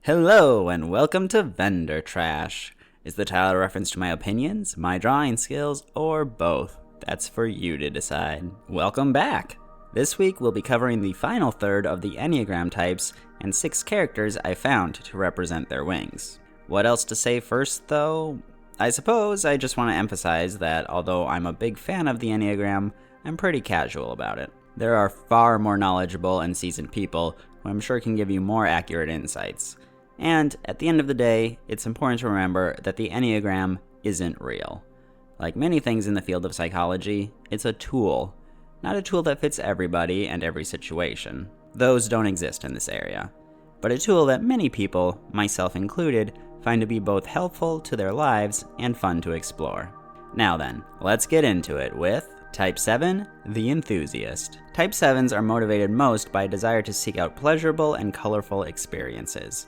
Hello and welcome to Vendor Trash. Is the title a reference to my opinions, my drawing skills, or both? That's for you to decide. Welcome back! This week we'll be covering the final third of the Enneagram types and 6 characters I found to represent their wings. What else to say first, though? I suppose I just want to emphasize that although I'm a big fan of the Enneagram, I'm pretty casual about it. There are far more knowledgeable and seasoned people who I'm sure can give you more accurate insights. And at the end of the day, it's important to remember that the Enneagram isn't real. Like many things in the field of psychology, it's a tool, not a tool that fits everybody and every situation. Those don't exist in this area. But a tool that many people, myself included, find to be both helpful to their lives and fun to explore. Now then, let's get into it with Type 7, the enthusiast. Type 7s are motivated most by a desire to seek out pleasurable and colorful experiences.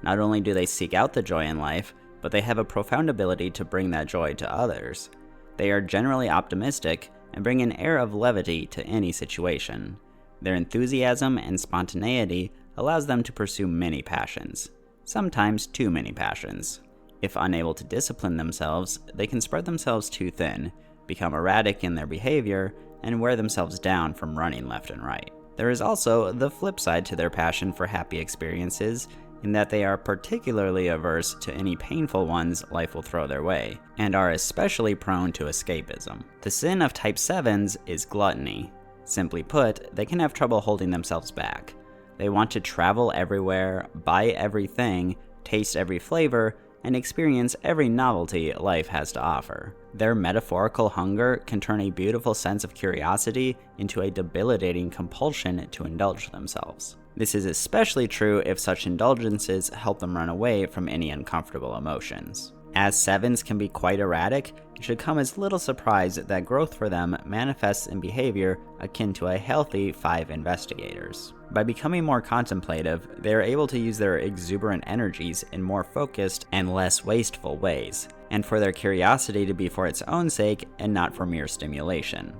Not only do they seek out the joy in life, but they have a profound ability to bring that joy to others. They are generally optimistic and bring an air of levity to any situation. Their enthusiasm and spontaneity allows them to pursue many passions, sometimes too many passions. If unable to discipline themselves, they can spread themselves too thin, become erratic in their behavior, and wear themselves down from running left and right. There is also the flip side to their passion for happy experiences, in that they are particularly averse to any painful ones life will throw their way, and are especially prone to escapism. The sin of Type 7s is gluttony. Simply put, they can have trouble holding themselves back. They want to travel everywhere, buy everything, taste every flavor, and experience every novelty life has to offer. Their metaphorical hunger can turn a beautiful sense of curiosity into a debilitating compulsion to indulge themselves. This is especially true if such indulgences help them run away from any uncomfortable emotions. As 7s can be quite erratic, it should come as little surprise that growth for them manifests in behavior akin to a healthy 5 investigators. By becoming more contemplative, they are able to use their exuberant energies in more focused and less wasteful ways, and for their curiosity to be for its own sake and not for mere stimulation.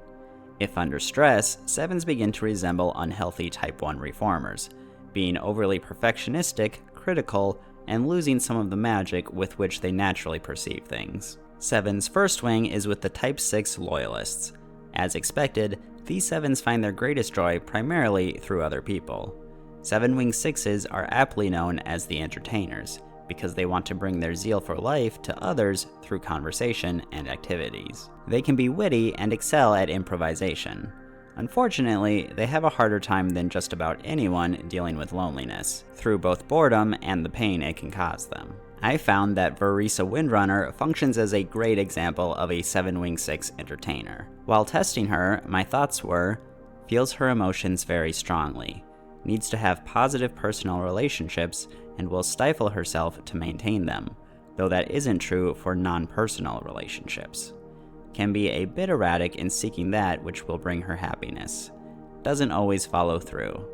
If under stress, 7s begin to resemble unhealthy Type 1 reformers, being overly perfectionistic, critical, and losing some of the magic with which they naturally perceive things. 7's first wing is with the Type 6 loyalists. As expected, these 7s find their greatest joy primarily through other people. 7-wing 6s are aptly known as the entertainers, because they want to bring their zeal for life to others through conversation and activities. They can be witty and excel at improvisation. Unfortunately, they have a harder time than just about anyone dealing with loneliness, through both boredom and the pain it can cause them. I found that Varisa Windrunner functions as a great example of a 7-wing 6 entertainer. While testing her, my thoughts were, feels her emotions very strongly, needs to have positive personal relationships, and will stifle herself to maintain them, though that isn't true for non-personal relationships. Can be a bit erratic in seeking that which will bring her happiness. Doesn't always follow through.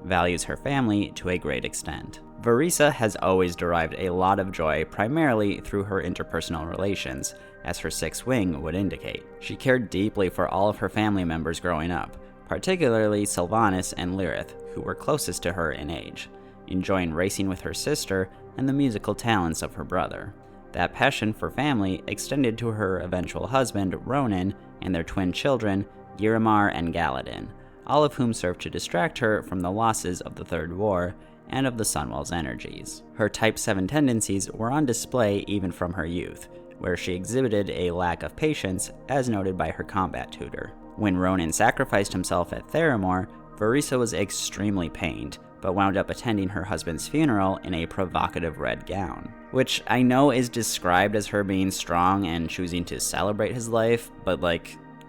Values her family to a great extent. Varisa has always derived a lot of joy primarily through her interpersonal relations, as her 6th wing would indicate. She cared deeply for all of her family members growing up, particularly Sylvanas and Lyrith, who were closest to her in age, enjoying racing with her sister and the musical talents of her brother. That passion for family extended to her eventual husband, Ronan, and their twin children, Yiramar and Galadin, all of whom served to distract her from the losses of the Third War and of the Sunwell's energies. Her Type 7 tendencies were on display even from her youth, where she exhibited a lack of patience, as noted by her combat tutor. When Ronan sacrificed himself at Theramore, Varisa was extremely pained, but wound up attending her husband's funeral in a provocative red gown, which I know is described as her being strong and choosing to celebrate his life, but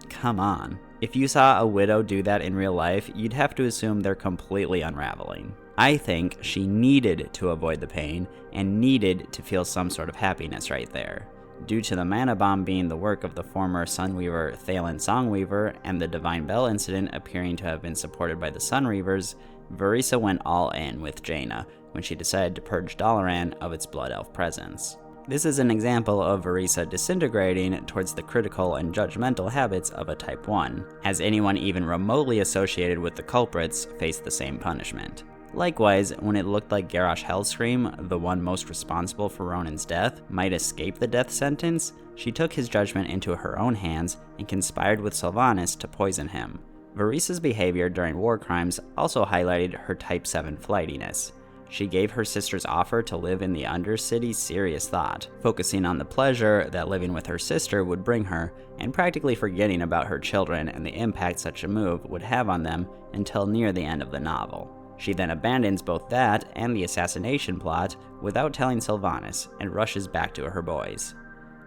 come on. If you saw a widow do that in real life, you'd have to assume they're completely unraveling. I think she needed to avoid the pain and needed to feel some sort of happiness right there. Due to the mana bomb being the work of the former Sunweaver Thalen Songweaver and the Divine Bell incident appearing to have been supported by the Sunreavers, Varisa went all in with Jaina when she decided to purge Dalaran of its Blood Elf presence. This is an example of Varisa disintegrating towards the critical and judgmental habits of a Type 1, as anyone even remotely associated with the culprits faced the same punishment. Likewise, when it looked like Garrosh Hellscream, the one most responsible for Ronan's death, might escape the death sentence, she took his judgment into her own hands and conspired with Sylvanas to poison him. Virissa's behavior during war crimes also highlighted her Type 7 flightiness. She gave her sister's offer to live in the Undercity serious thought, focusing on the pleasure that living with her sister would bring her, and practically forgetting about her children and the impact such a move would have on them until near the end of the novel. She then abandons both that and the assassination plot without telling Sylvanas and rushes back to her boys.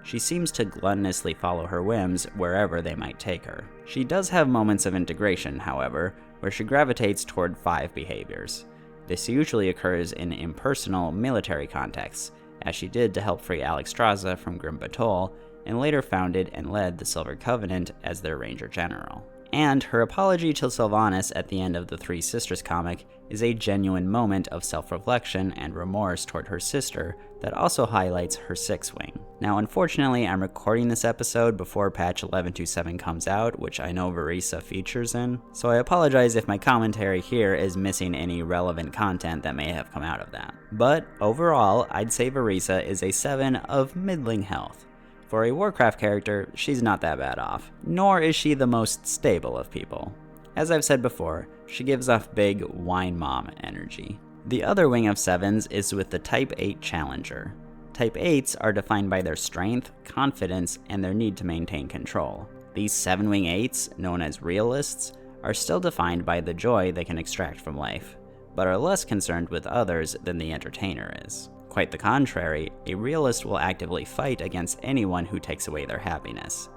She seems to gluttonously follow her whims wherever they might take her. She does have moments of integration, however, where she gravitates toward 5 behaviors. This usually occurs in impersonal military contexts, as she did to help free Alexstrasza from Grim Batol, and later founded and led the Silver Covenant as their Ranger General. And her apology to Sylvanas at the end of the Three Sisters comic is a genuine moment of self-reflection and remorse toward her sister that also highlights her Six-Wing. Now, unfortunately, I'm recording this episode before patch 11.27 comes out, which I know Virissa features in, so I apologize if my commentary here is missing any relevant content that may have come out of that. But overall, I'd say Virissa is a 7 of middling health. For a Warcraft character, she's not that bad off, nor is she the most stable of people. As I've said before, she gives off big wine mom energy. The other wing of 7s is with the Type 8 Challenger. Type 8s are defined by their strength, confidence, and their need to maintain control. These 7-wing 8s, known as realists, are still defined by the joy they can extract from life, but are less concerned with others than the entertainer is. Quite the contrary, a realist will actively fight against anyone who takes away their happiness.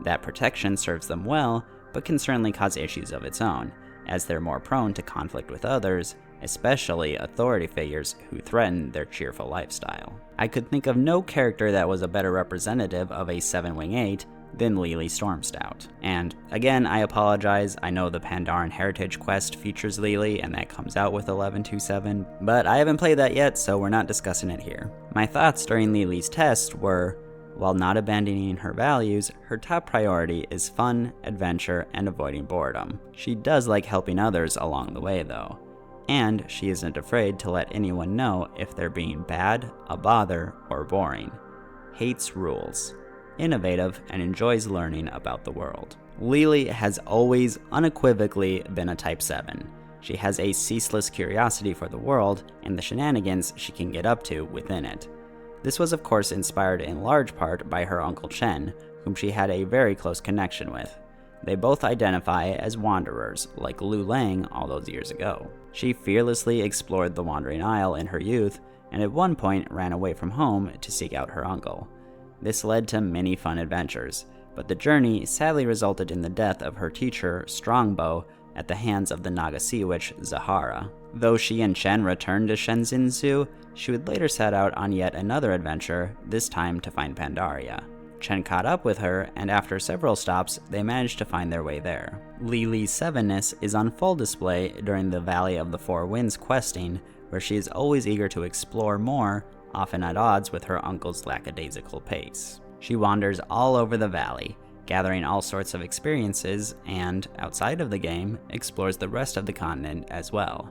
That protection serves them well, but can certainly cause issues of its own, as they're more prone to conflict with others, especially authority figures who threaten their cheerful lifestyle. I could think of no character that was a better representative of a 7-wing 8 than Lily Stormstout. And again, I apologize, I know the Pandaren Heritage quest features Lily and that comes out with 11.27, but I haven't played that yet, so we're not discussing it here. My thoughts during Lily's test were, while not abandoning her values, her top priority is fun, adventure, and avoiding boredom. She does like helping others along the way though, and she isn't afraid to let anyone know if they're being bad, a bother, or boring. Hates rules. Innovative, and enjoys learning about the world. Lily has always unequivocally been a Type 7. She has a ceaseless curiosity for the world and the shenanigans she can get up to within it. This was of course inspired in large part by her Uncle Chen, whom she had a very close connection with. They both identify as wanderers, like Lu Lang all those years ago. She fearlessly explored the Wandering Isle in her youth, and at one point ran away from home to seek out her uncle. This led to many fun adventures, but the journey sadly resulted in the death of her teacher, Strongbow, at the hands of the Naga sea witch, Zahara. Though she and Chen returned to Shenzin-Su, she would later set out on yet another adventure, this time to find Pandaria. Chen caught up with her, and after several stops, they managed to find their way there. Lily's 7-ness is on full display during the Valley of the Four Winds questing, where she is always eager to explore more, often at odds with her uncle's lackadaisical pace. She wanders all over the valley, gathering all sorts of experiences, and, outside of the game, explores the rest of the continent as well.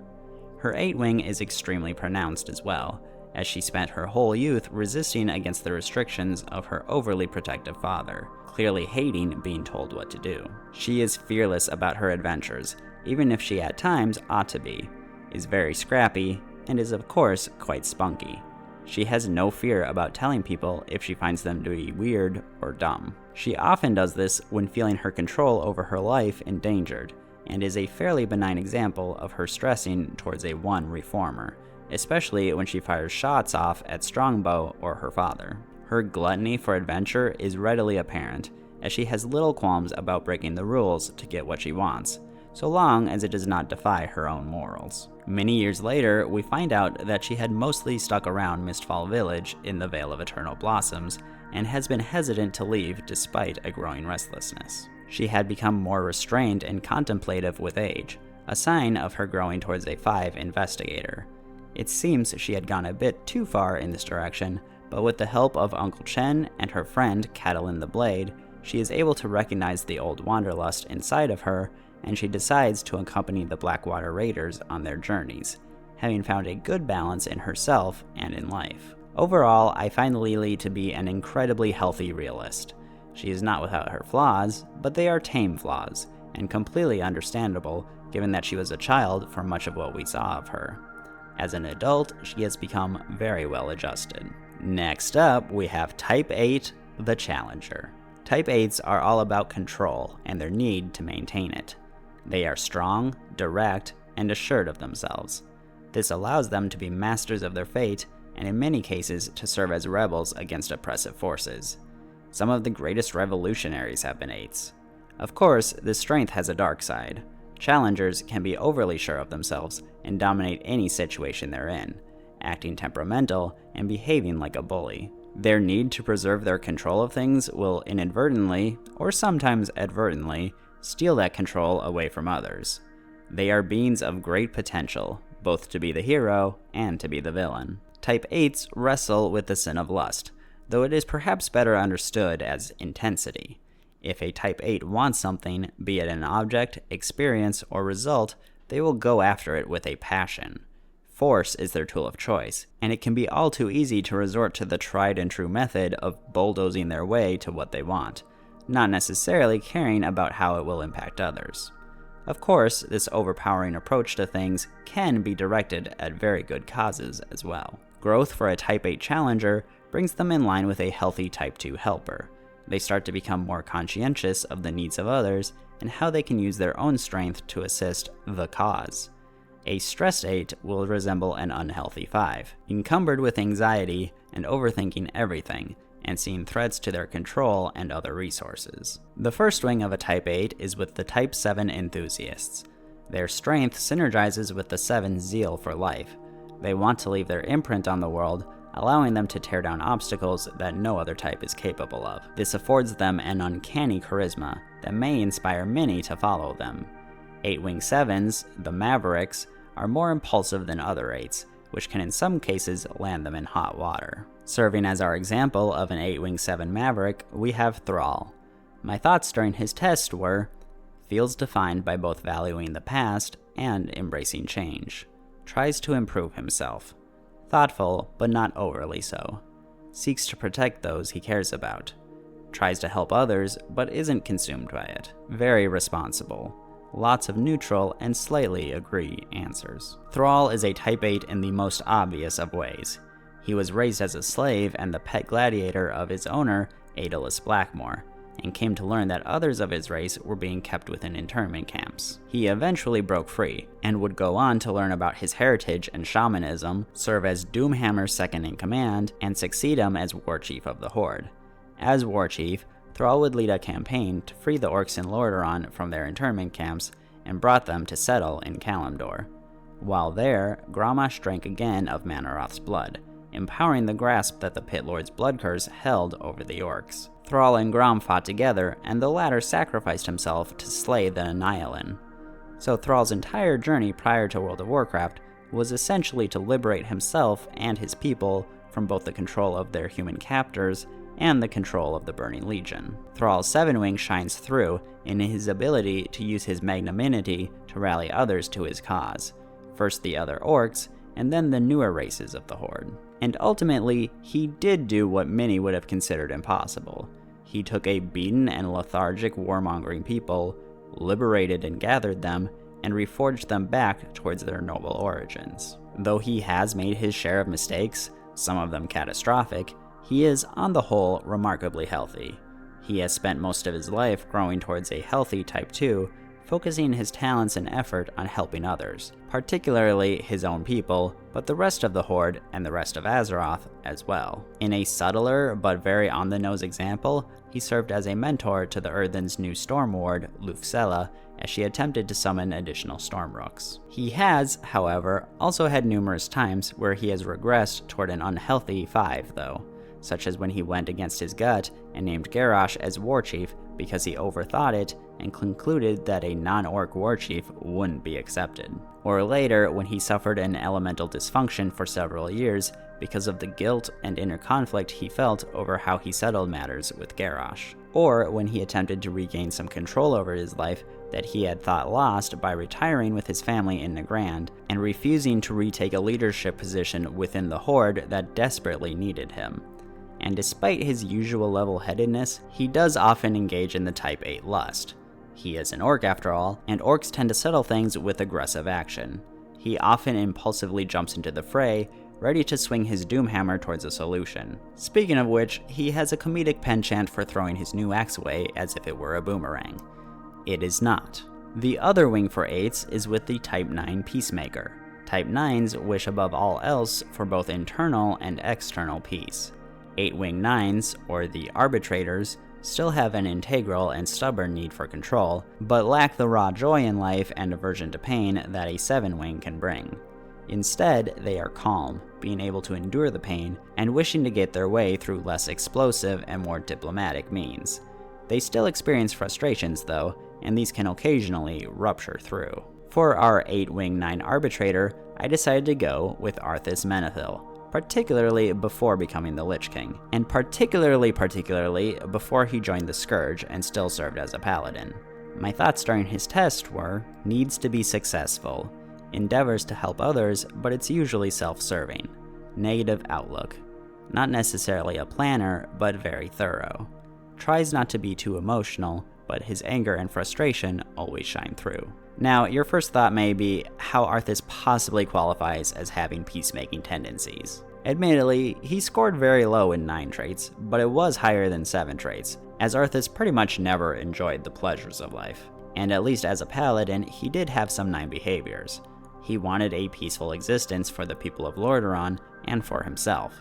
Her 8-wing is extremely pronounced as well, as she spent her whole youth resisting against the restrictions of her overly protective father, clearly hating being told what to do. She is fearless about her adventures, even if she at times ought to be, is very scrappy, and is of course quite spunky. She has no fear about telling people if she finds them to be weird or dumb. She often does this when feeling her control over her life endangered, and is a fairly benign example of her stressing towards a one reformer, especially when she fires shots off at Strongbow or her father. Her gluttony for adventure is readily apparent, as she has little qualms about breaking the rules to get what she wants, so long as it does not defy her own morals. Many years later, we find out that she had mostly stuck around Mistfall Village in the Vale of Eternal Blossoms, and has been hesitant to leave despite a growing restlessness. She had become more restrained and contemplative with age, a sign of her growing towards a 5 investigator. It seems she had gone a bit too far in this direction, but with the help of Uncle Chen and her friend Catelyn the Blade, she is able to recognize the old wanderlust inside of her, and she decides to accompany the Blackwater Raiders on their journeys, having found a good balance in herself and in life. Overall, I find Lily to be an incredibly healthy realist. She is not without her flaws, but they are tame flaws, and completely understandable given that she was a child for much of what we saw of her. As an adult, she has become very well adjusted. Next up, we have Type 8, the Challenger. Type 8s are all about control and their need to maintain it. They are strong, direct, and assured of themselves. This allows them to be masters of their fate, and in many cases to serve as rebels against oppressive forces. Some of the greatest revolutionaries have been 8s. Of course, this strength has a dark side. Challengers can be overly sure of themselves and dominate any situation they're in, acting temperamental and behaving like a bully. Their need to preserve their control of things will inadvertently, or sometimes advertently, steal that control away from others. They are beings of great potential, both to be the hero and to be the villain. Type 8s wrestle with the sin of lust, though it is perhaps better understood as intensity. If a Type 8 wants something, be it an object, experience, or result, they will go after it with a passion. Force is their tool of choice, and it can be all too easy to resort to the tried and true method of bulldozing their way to what they want, not necessarily caring about how it will impact others. Of course, this overpowering approach to things can be directed at very good causes as well. Growth for a Type 8 challenger brings them in line with a healthy Type 2 helper. They start to become more conscientious of the needs of others and how they can use their own strength to assist the cause. A stressed 8 will resemble an unhealthy 5, encumbered with anxiety and overthinking everything, and seeing threats to their control and other resources. The first wing of a Type 8 is with the Type 7 enthusiasts. Their strength synergizes with the 7's zeal for life. They want to leave their imprint on the world, allowing them to tear down obstacles that no other type is capable of. This affords them an uncanny charisma that may inspire many to follow them. 8-wing 7s, the Mavericks, are more impulsive than other 8s, which can in some cases land them in hot water. Serving as our example of an 8-wing 7 Maverick, we have Thrall. My thoughts during his test were, feels defined by both valuing the past and embracing change. Tries to improve himself. Thoughtful, but not overly so. Seeks to protect those he cares about. Tries to help others, but isn't consumed by it. Very responsible. Lots of neutral and slightly agree answers. Thrall is a Type 8 in the most obvious of ways. He was raised as a slave and the pet gladiator of his owner, Aedelus Blackmore, and came to learn that others of his race were being kept within internment camps. He eventually broke free, and would go on to learn about his heritage and shamanism, serve as Doomhammer's second-in-command, and succeed him as War Chief of the Horde. As War Chief, Thrall would lead a campaign to free the orcs in Lordaeron from their internment camps, and brought them to settle in Kalimdor. While there, Grommash drank again of Manaroth's blood, empowering the grasp that the Pit Lord's blood curse held over the orcs. Thrall and Grom fought together, and the latter sacrificed himself to slay the Annihilan. So Thrall's entire journey prior to World of Warcraft was essentially to liberate himself and his people from both the control of their human captors and the control of the Burning Legion. Thrall's 7-wing shines through in his ability to use his magnanimity to rally others to his cause, first the other orcs, and then the newer races of the Horde. And ultimately, he did do what many would have considered impossible. He took a beaten and lethargic warmongering people, liberated and gathered them, and reforged them back towards their noble origins. Though he has made his share of mistakes, some of them catastrophic, he is, on the whole, remarkably healthy. He has spent most of his life growing towards a healthy Type 2, focusing his talents and effort on helping others, particularly his own people, but the rest of the Horde and the rest of Azeroth as well. In a subtler but very on-the-nose example, he served as a mentor to the Earthen's new Storm Ward, Lufcella, as she attempted to summon additional Stormrooks. He has, however, also had numerous times where he has regressed toward an unhealthy 5, though, such as when he went against his gut and named Garrosh as War Chief because he overthought it and concluded that a non-orc war chief wouldn't be accepted. Or later, when he suffered an elemental dysfunction for several years because of the guilt and inner conflict he felt over how he settled matters with Garrosh, or when he attempted to regain some control over his life that he had thought lost by retiring with his family in Enneagram and refusing to retake a leadership position within the Horde that desperately needed him. And despite his usual level-headedness, he does often engage in the Type 8 lust. He is an orc after all, and orcs tend to settle things with aggressive action. He often impulsively jumps into the fray, ready to swing his doomhammer towards a solution. Speaking of which, he has a comedic penchant for throwing his new axe away as if it were a boomerang. It is not. The other wing for 8s is with the Type 9 Peacemaker. Type 9s wish above all else for both internal and external peace. 8-wing 9s, or the Arbitrators, still have an integral and stubborn need for control, but lack the raw joy in life and aversion to pain that a 7-wing can bring. Instead, they are calm, being able to endure the pain, and wishing to get their way through less explosive and more diplomatic means. They still experience frustrations though, and these can occasionally rupture through. For our 8-wing 9 Arbitrator, I decided to go with Arthas Menethil, particularly before becoming the Lich King, and particularly before he joined the Scourge and still served as a paladin. My thoughts during his test were, needs to be successful, endeavors to help others, but it's usually self-serving, negative outlook, not necessarily a planner, but very thorough, tries not to be too emotional, but his anger and frustration always shine through. Now, your first thought may be how Arthas possibly qualifies as having peacemaking tendencies. Admittedly, he scored very low in 9 traits, but it was higher than 7 traits, as Arthas pretty much never enjoyed the pleasures of life. And at least as a paladin, he did have some 9 behaviors. He wanted a peaceful existence for the people of Lordaeron and for himself.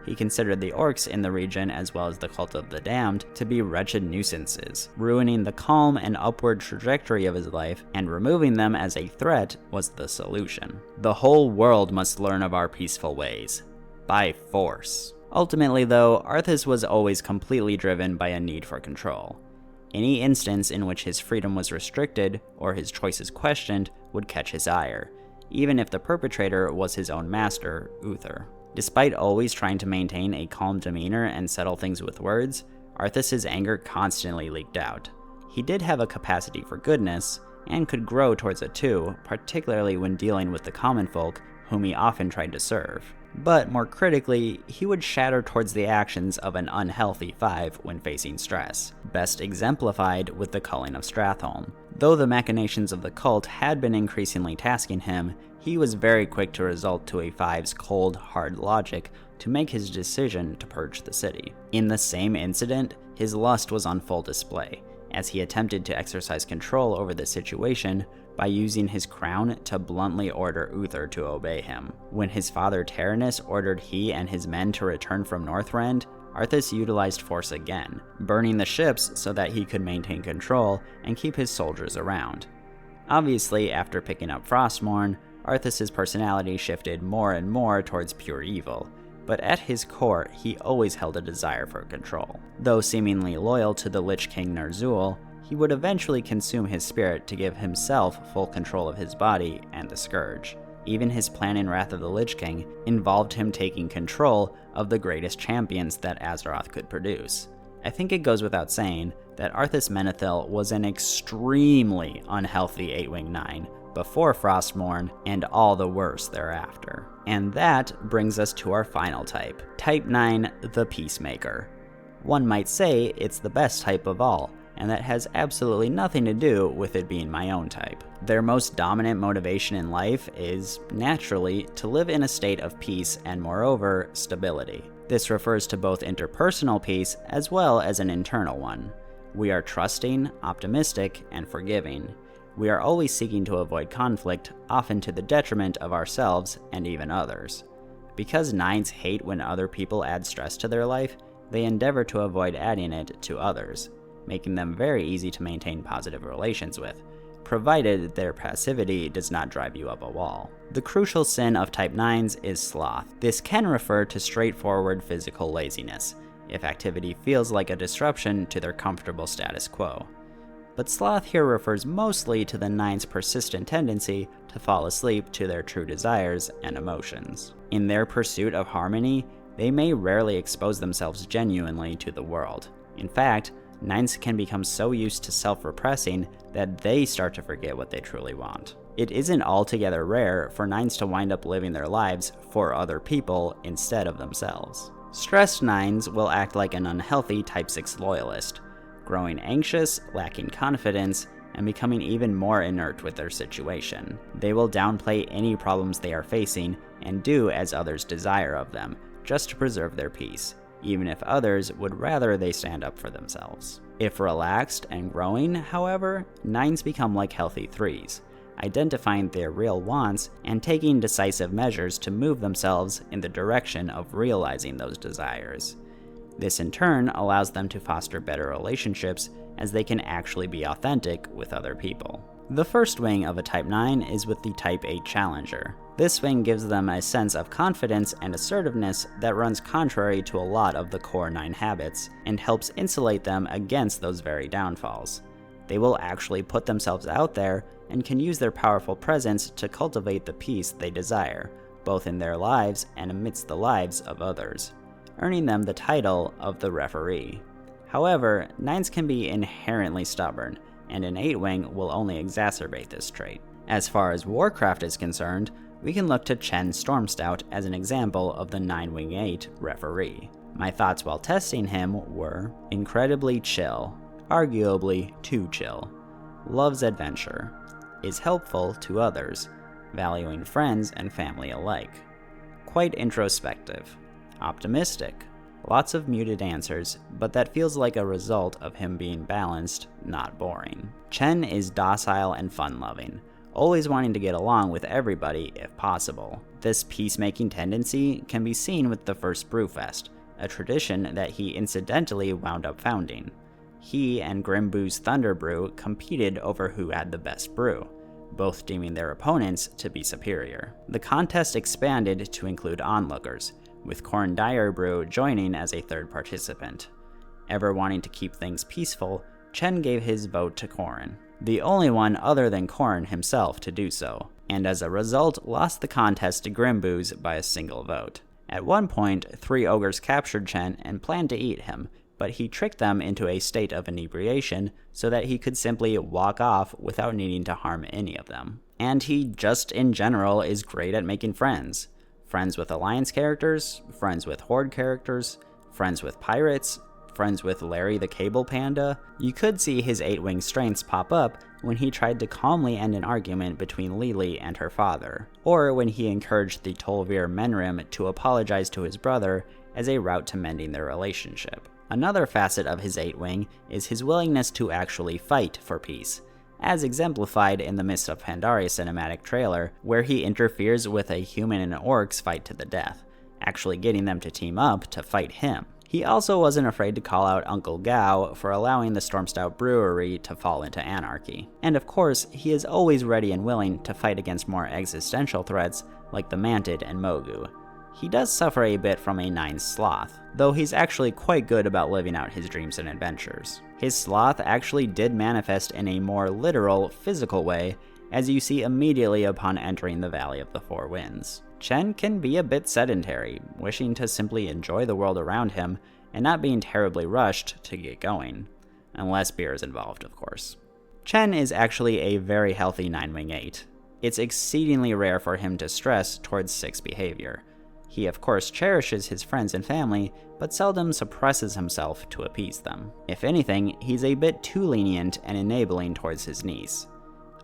He considered the orcs in the region as well as the Cult of the Damned to be wretched nuisances, ruining the calm and upward trajectory of his life, and removing them as a threat was the solution. The whole world must learn of our peaceful ways. By force. Ultimately though, Arthas was always completely driven by a need for control. Any instance in which his freedom was restricted or his choices questioned would catch his ire, even if the perpetrator was his own master, Uther. Despite always trying to maintain a calm demeanor and settle things with words, Arthas' anger constantly leaked out. He did have a capacity for goodness, and could grow towards it too, particularly when dealing with the common folk whom he often tried to serve. But more critically, he would shatter towards the actions of an unhealthy 5 when facing stress, best exemplified with the culling of Stratholme. Though the machinations of the cult had been increasingly tasking him, he was very quick to resort to a 5's cold, hard logic to make his decision to purge the city. In the same incident, his lust was on full display, as he attempted to exercise control over the situation by using his crown to bluntly order Uther to obey him. When his father Tyrannus ordered he and his men to return from Northrend, Arthas utilized force again, burning the ships so that he could maintain control and keep his soldiers around. Obviously, after picking up Frostmourne, Arthas' personality shifted more and more towards pure evil, but at his core, he always held a desire for control. Though seemingly loyal to the Lich King Ner'zhul, he would eventually consume his spirit to give himself full control of his body and the Scourge. Even his plan in Wrath of the Lich King involved him taking control of the greatest champions that Azeroth could produce. I think it goes without saying that Arthas Menethil was an extremely unhealthy 8-wing 9 before Frostmourne and all the worse thereafter. And that brings us to our final type, Type 9, the Peacemaker. One might say it's the best type of all, and that has absolutely nothing to do with it being my own type. Their most dominant motivation in life is, naturally, to live in a state of peace and, moreover, stability. This refers to both interpersonal peace as well as an internal one. We are trusting, optimistic, and forgiving. We are always seeking to avoid conflict, often to the detriment of ourselves and even others. Because 9s hate when other people add stress to their life, they endeavor to avoid adding it to others, making them very easy to maintain positive relations with, provided their passivity does not drive you up a wall. The crucial sin of Type 9s is sloth. This can refer to straightforward physical laziness, if activity feels like a disruption to their comfortable status quo. but sloth here refers mostly to the 9's persistent tendency to fall asleep to their true desires and emotions. In their pursuit of harmony, they may rarely expose themselves genuinely to the world. In fact, 9s can become so used to self-repressing that they start to forget what they truly want. It isn't altogether rare for 9s to wind up living their lives for other people instead of themselves. Stressed 9s will act like an unhealthy Type 6 loyalist, growing anxious, lacking confidence, and becoming even more inert with their situation. They will downplay any problems they are facing and do as others desire of them, just to preserve their peace, even if others would rather they stand up for themselves. If relaxed and growing, however, 9s become like healthy 3s, identifying their real wants and taking decisive measures to move themselves in the direction of realizing those desires. This in turn allows them to foster better relationships as they can actually be authentic with other people. The first wing of a Type 9 is with the Type 8 Challenger. This wing gives them a sense of confidence and assertiveness that runs contrary to a lot of the core 9 habits and helps insulate them against those very downfalls. They will actually put themselves out there and can use their powerful presence to cultivate the peace they desire, both in their lives and amidst the lives of others, earning them the title of the referee. However, 9s can be inherently stubborn, and an 8 wing will only exacerbate this trait. As far as Warcraft is concerned, we can look to Chen Stormstout as an example of the 9 wing 8 referee. My thoughts while testing him were incredibly chill, arguably too chill, loves adventure, is helpful to others, valuing friends and family alike, quite introspective, optimistic, lots of muted answers, but that feels like a result of him being balanced, not boring. Chen is docile and fun-loving, always wanting to get along with everybody if possible. This peacemaking tendency can be seen with the first Brewfest, a tradition that he incidentally wound up founding. He and Grimboo's Thunder Brew competed over who had the best brew, both deeming their opponents to be superior. The contest expanded to include onlookers, with Corn Dyer Brew joining as a third participant. Ever wanting to keep things peaceful, Chen gave his vote to Corn, the only one other than Corn himself to do so, and as a result lost the contest to Grimboo's by a single vote. At one point, 3 ogres captured Chen and planned to eat him, but he tricked them into a state of inebriation so that he could simply walk off without needing to harm any of them. And he just in general is great at making friends. Friends with Alliance characters, friends with Horde characters, friends with pirates, friends with Larry the Cable Panda. You could see his 8-wing strengths pop up when he tried to calmly end an argument between Lily and her father, or when he encouraged the Tolvir Menrim to apologize to his brother as a route to mending their relationship. Another facet of his 8-wing is his willingness to actually fight for peace, as exemplified in the Mist of Pandaria cinematic trailer, where he interferes with a human and orcs fight to the death, actually getting them to team up to fight him. He also wasn't afraid to call out Uncle Gao for allowing the Stormstout Brewery to fall into anarchy. And of course, he is always ready and willing to fight against more existential threats like the Mantid and Mogu. He does suffer a bit from a 9 sloth, though he's actually quite good about living out his dreams and adventures. His sloth actually did manifest in a more literal, physical way, as you see immediately upon entering the Valley of the Four Winds. Chen can be a bit sedentary, wishing to simply enjoy the world around him and not being terribly rushed to get going. Unless beer is involved, of course. Chen is actually a very healthy 9-wing 8. It's exceedingly rare for him to stress towards 6 behavior. He of course cherishes his friends and family, but seldom suppresses himself to appease them. If anything, he's a bit too lenient and enabling towards his niece.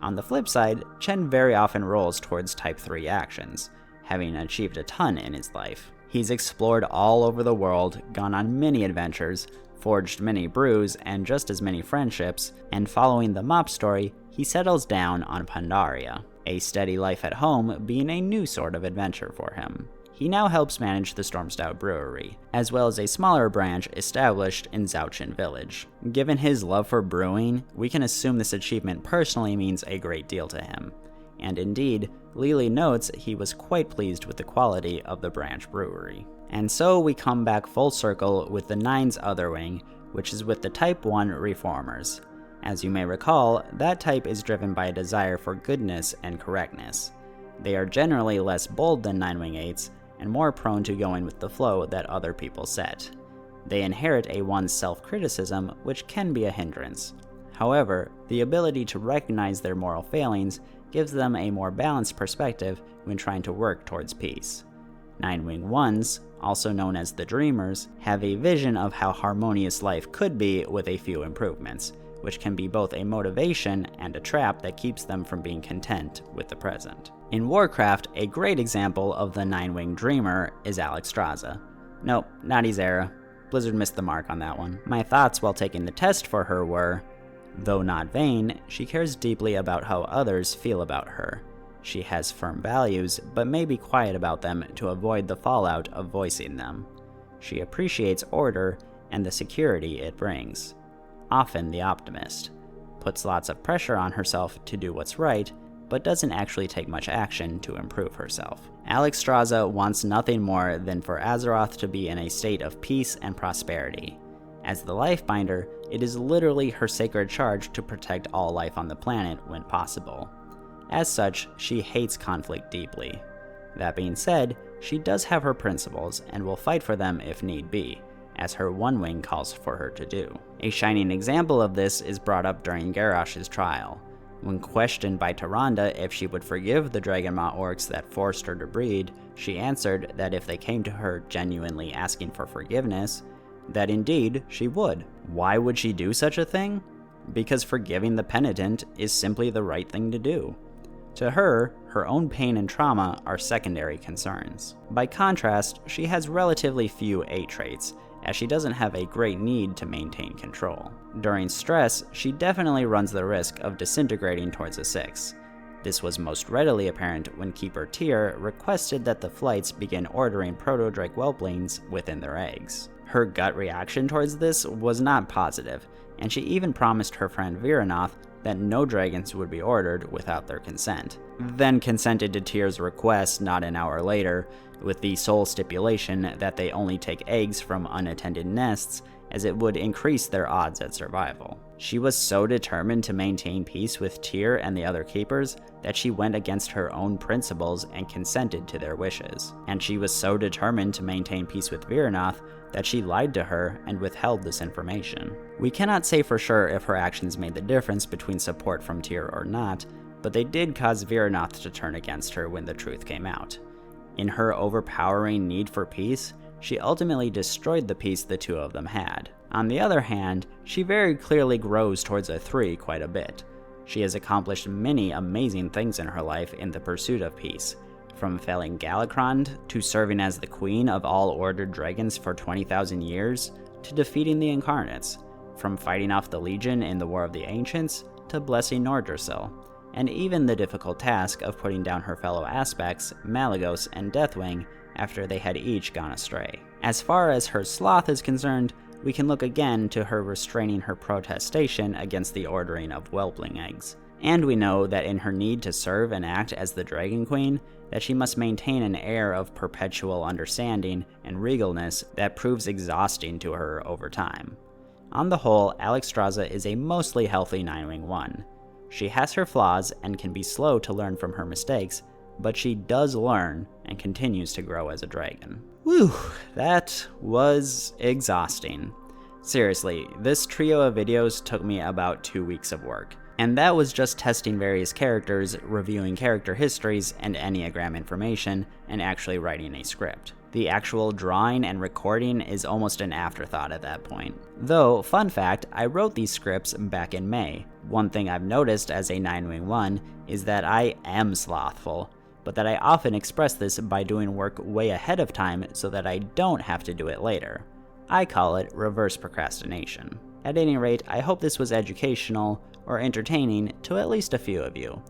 On the flip side, Chen very often rolls towards Type 3 actions, having achieved a ton in his life. He's explored all over the world, gone on many adventures, forged many brews and just as many friendships, and following the Mop story, he settles down on Pandaria, a steady life at home being a new sort of adventure for him. He now helps manage the Stormstout Brewery, as well as a smaller branch established in Zhaochen Village. Given his love for brewing, we can assume this achievement personally means a great deal to him. And indeed, Lily notes he was quite pleased with the quality of the branch brewery. And so we come back full circle with the 9's other wing, which is with the Type 1 Reformers. As you may recall, that type is driven by a desire for goodness and correctness. They are generally less bold than 9-wing-8s and more prone to going with the flow that other people set. They inherit a one's self-criticism, which can be a hindrance. However, the ability to recognize their moral failings gives them a more balanced perspective when trying to work towards peace. 9-wing-1s, also known as the Dreamers, have a vision of how harmonious life could be with a few improvements, which can be both a motivation and a trap that keeps them from being content with the present. In Warcraft, a great example of the 9-wing Dreamer is Alexstrasza. Nope, not Ysera. Blizzard missed the mark on that one. My thoughts while taking the test for her were, though not vain, she cares deeply about how others feel about her. She has firm values, but may be quiet about them to avoid the fallout of voicing them. She appreciates order and the security it brings. Often the optimist. Puts lots of pressure on herself to do what's right, but doesn't actually take much action to improve herself. Alexstrasza wants nothing more than for Azeroth to be in a state of peace and prosperity. As the Lifebinder, it is literally her sacred charge to protect all life on the planet when possible. As such, she hates conflict deeply. That being said, she does have her principles and will fight for them if need be, as her 1-wing calls for her to do. A shining example of this is brought up during Garrosh's trial. When questioned by Tyrande if she would forgive the Dragonmaw orcs that forced her to breed, she answered that if they came to her genuinely asking for forgiveness, that indeed she would. Why would she do such a thing? Because forgiving the penitent is simply the right thing to do. To her, her own pain and trauma are secondary concerns. By contrast, she has relatively few A traits, as she doesn't have a great need to maintain control. During stress, she definitely runs the risk of disintegrating towards a 6. This was most readily apparent when Keeper Tyr requested that the flights begin ordering proto-drake whelplings within their eggs. Her gut reaction towards this was not positive, and she even promised her friend Viranoth that no dragons would be ordered without their consent, then consented to Tyr's request not an hour later, with the sole stipulation that they only take eggs from unattended nests, as it would increase their odds at survival. She was so determined to maintain peace with Tyr and the other keepers that she went against her own principles and consented to their wishes. And she was so determined to maintain peace with Viranoth that she lied to her and withheld this information. We cannot say for sure if her actions made the difference between support from Tyr or not, but they did cause Viranoth to turn against her when the truth came out. In her overpowering need for peace, she ultimately destroyed the peace the two of them had. On the other hand, she very clearly grows towards a 3 quite a bit. She has accomplished many amazing things in her life in the pursuit of peace, from felling Galakrond to serving as the queen of all ordered dragons for 20,000 years, to defeating the Incarnates, from fighting off the Legion in the War of the Ancients to blessing Nordrassil, and even the difficult task of putting down her fellow aspects, Malygos and Deathwing, after they had each gone astray. As far as her sloth is concerned, we can look again to her restraining her protestation against the ordering of whelpling eggs. And we know that in her need to serve and act as the Dragon Queen, that she must maintain an air of perpetual understanding and regalness that proves exhausting to her over time. On the whole, Alexstrasza is a mostly healthy 9-wing 1. She has her flaws and can be slow to learn from her mistakes, but she does learn and continues to grow as a dragon. Whew, that was exhausting. Seriously, this trio of videos took me about 2 weeks of work. And that was just testing various characters, reviewing character histories and Enneagram information, and actually writing a script. The actual drawing and recording is almost an afterthought at that point. Though, fun fact, I wrote these scripts back in May. One thing I've noticed as a 9-wing 1 is that I am slothful, but that I often express this by doing work way ahead of time so that I don't have to do it later. I call it reverse procrastination. At any rate, I hope this was educational or entertaining to at least a few of you.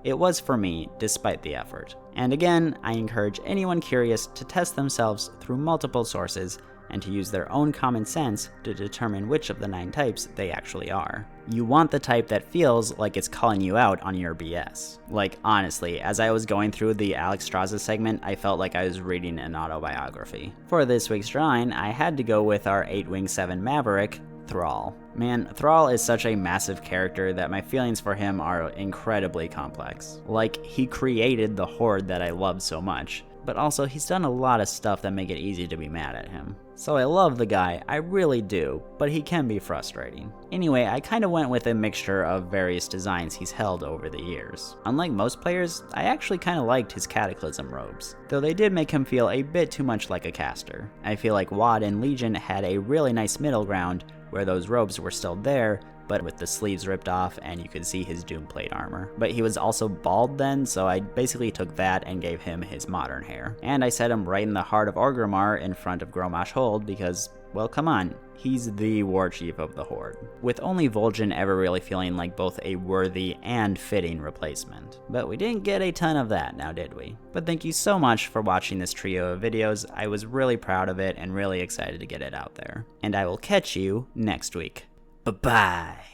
It was for me, despite the effort. And again, I encourage anyone curious to test themselves through multiple sources and to use their own common sense to determine which of the 9 types they actually are. You want the type that feels like it's calling you out on your BS. Like, honestly, as I was going through the Alexstrasza segment, I felt like I was reading an autobiography. For this week's drawing, I had to go with our 8-wing 7 Maverick, Thrall. Man, Thrall is such a massive character that my feelings for him are incredibly complex. Like, he created the horde that I love so much, but also he's done a lot of stuff that make it easy to be mad at him. So I love the guy, I really do, but he can be frustrating. Anyway, I kinda went with a mixture of various designs he's held over the years. Unlike most players, I actually kinda liked his Cataclysm robes, though they did make him feel a bit too much like a caster. I feel like WoD and Legion had a really nice middle ground where those robes were still there, but with the sleeves ripped off and you could see his Doomplate armor. But he was also bald then, so I basically took that and gave him his modern hair. And I set him right in the heart of Orgrimmar in front of Grommash Hold because, well, come on, he's the war chief of the Horde. With only Vol'jin ever really feeling like both a worthy and fitting replacement. But we didn't get a ton of that, now did we? But thank you so much for watching this trio of videos. I was really proud of it and really excited to get it out there. And I will catch you next week. Bye-bye.